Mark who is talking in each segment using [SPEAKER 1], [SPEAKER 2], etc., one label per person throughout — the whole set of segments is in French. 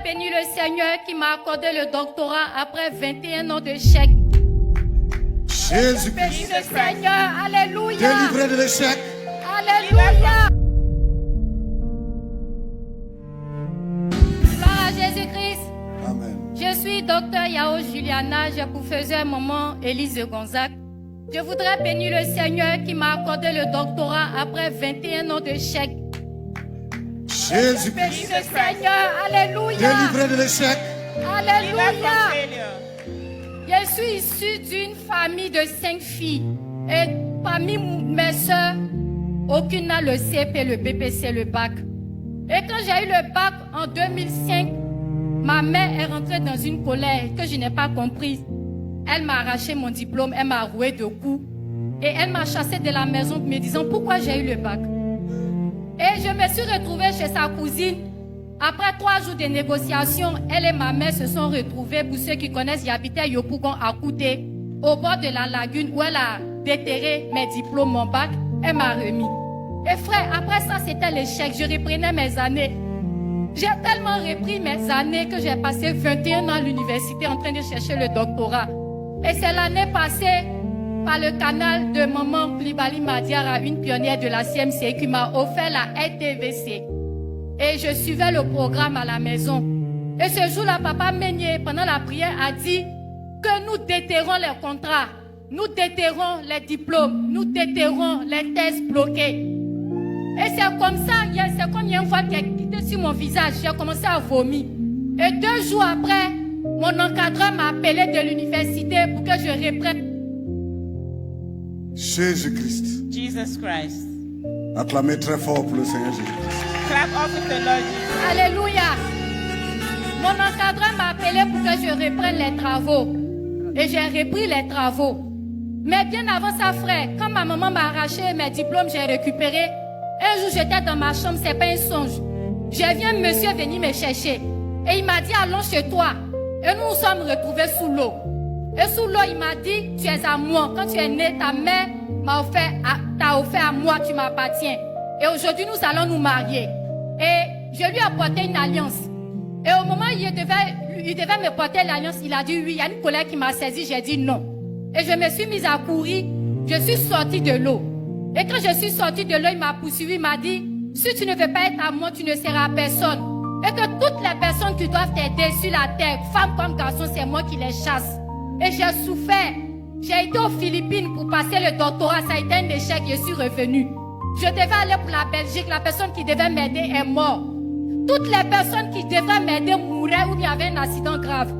[SPEAKER 1] bénir le Seigneur qui m'a accordé le doctorat après 21 ans d'échec.
[SPEAKER 2] Jésus-Christ.
[SPEAKER 1] Bénis le Seigneur. Alléluia.
[SPEAKER 2] Délivré de l'échec.
[SPEAKER 1] Alléluia. Gloire à Jésus-Christ.
[SPEAKER 2] Amen.
[SPEAKER 1] Je suis docteur Yao Juliana, j'ai pour faiseur maman Élise de Gonzague. Je voudrais bénir le Seigneur qui m'a accordé le doctorat après 21 ans d'échec. Bénis
[SPEAKER 2] Jésus-Christ.
[SPEAKER 1] le Seigneur. Alléluia.
[SPEAKER 2] Délivré de l'échec.
[SPEAKER 1] Alléluia. Je suis issue d'une famille de 5 filles. Et parmi mes soeurs, aucune n'a le CP, le BPC, le bac. Et quand j'ai eu le bac en 2005, ma mère est rentrée dans une colère que je n'ai pas comprise. Elle m'a arraché mon diplôme, elle m'a roué de coups. Et elle m'a chassé de la maison me disant pourquoi j'ai eu le bac. Et je me suis retrouvée chez sa cousine. Après 3 jours de négociations, elle et ma mère se sont retrouvées. Pour ceux qui connaissent, j'habitais à Yopougon à Kouté, au bord de la lagune où elle a déterré mes diplômes, mon bac. Elle m'a remis. Et frère, après ça, c'était l'échec. Je reprenais mes années. J'ai tellement repris mes années que j'ai passé 21 ans à l'université en train de chercher le doctorat. Et c'est l'année passée, par le canal de maman Plibali Madiara, une pionnière de la CMC, qui m'a offert la RTVC. Et je suivais le programme à la maison. Et ce jour-là, papa Meunier, pendant la prière, a dit que nous déterrons les contrats, nous déterrons les diplômes, nous déterrons les tests bloqués. Et c'est comme ça, c'est comme il y a une fois qui a quitté sur mon visage, j'ai commencé à vomir. Et 2 jours après, mon encadreur m'a appelé de l'université pour que je reprenne.
[SPEAKER 2] Jésus-Christ.
[SPEAKER 3] Jesus Christ.
[SPEAKER 2] Acclamez très fort pour le Seigneur Jésus-Christ.
[SPEAKER 3] Clap off with the Lord Jesus.
[SPEAKER 1] Alléluia. Mon encadreur m'a appelé pour que je reprenne les travaux. Et j'ai repris les travaux. Mais bien avant ça, frère, quand ma maman m'a arraché mes diplômes, j'ai récupéré. Un jour, j'étais dans ma chambre, c'est pas un songe. J'ai vu un monsieur venir me chercher. Et il m'a dit, allons chez toi. Et nous nous sommes retrouvés sous l'eau. Et sous l'eau, il m'a dit, tu es à moi. Quand tu es né, ta mère t'a offert à moi, tu m'appartiens. Et aujourd'hui, nous allons nous marier. Et je lui ai apporté une alliance. Et au moment où il devait me porter l'alliance, il a dit oui. Il y a une colère qui m'a saisi, j'ai dit non. Et je me suis mise à courir. Je suis sortie de l'eau. Et quand je suis sortie de l'eau, il m'a poursuivi, il m'a dit, si tu ne veux pas être à moi, tu ne seras à personne. Et que toutes les personnes qui doivent t'aider sur la terre, femmes comme garçons, c'est moi qui les chasse. Et j'ai souffert. J'ai été aux Philippines pour passer le doctorat. Ça a été un échec, je suis revenue. Je devais aller pour la Belgique. La personne qui devait m'aider est morte. Toutes les personnes qui devaient m'aider mouraient ou il y avait un accident grave.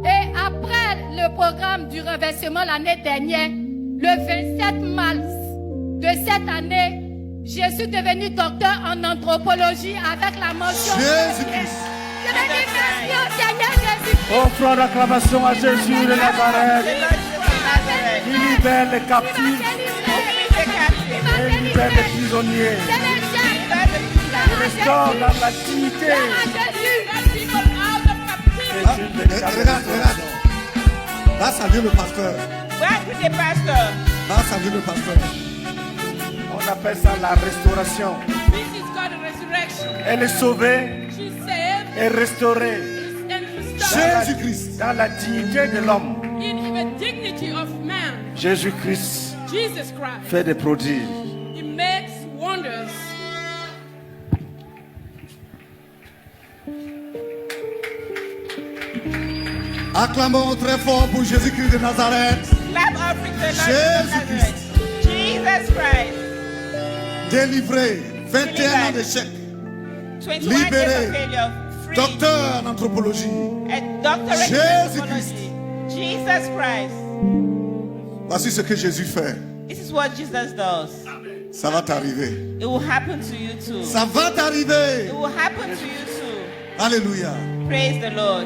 [SPEAKER 1] Et après le programme du renversement l'année dernière, le 27 mars de cette année, je suis devenue docteur en anthropologie avec la mention.
[SPEAKER 2] Jésus-Christ.
[SPEAKER 1] Je vais dire merci au Seigneur Jésus.
[SPEAKER 4] Offrons l'acclamation à Jésus de Nazareth. Il libère les captifs et libère les prisonniers. Il restaure dans la dignité.
[SPEAKER 2] Regarde. Va saluer le pasteur.
[SPEAKER 3] Where is the pastor?
[SPEAKER 2] Va saluer le pasteur.
[SPEAKER 4] On appelle ça la restauration.
[SPEAKER 5] This is called resurrection.
[SPEAKER 4] Elle est sauvée
[SPEAKER 5] She's saved
[SPEAKER 4] et restaurée
[SPEAKER 5] and restored
[SPEAKER 2] Jésus-Christ.
[SPEAKER 4] dans la dignité de l'homme.
[SPEAKER 5] in the dignity of man.
[SPEAKER 4] Jésus-Christ
[SPEAKER 5] Jesus Christ.
[SPEAKER 4] fait des prodiges.
[SPEAKER 5] He makes wonders.
[SPEAKER 2] Acclamons très fort pour Jésus-Christ de Nazareth.
[SPEAKER 3] Clap off with the Lord
[SPEAKER 2] Jésus-Christ.
[SPEAKER 3] Jesus. Jesus Christ.
[SPEAKER 2] Délivré. 21 ans d'échec.
[SPEAKER 3] 21
[SPEAKER 2] Libéré.
[SPEAKER 3] years of failure. Free.
[SPEAKER 2] Docteur en anthropologie.
[SPEAKER 3] A doctorate in
[SPEAKER 2] Jésus-Christ.
[SPEAKER 3] anthropology. Jesus Christ.
[SPEAKER 2] Voici ce que Jésus fait.
[SPEAKER 3] This is what Jesus does.
[SPEAKER 2] Ça va t'arriver.
[SPEAKER 3] It will happen to you too.
[SPEAKER 2] Ça va t'arriver.
[SPEAKER 3] It will happen to you too.
[SPEAKER 2] Alléluia.
[SPEAKER 3] Praise the Lord.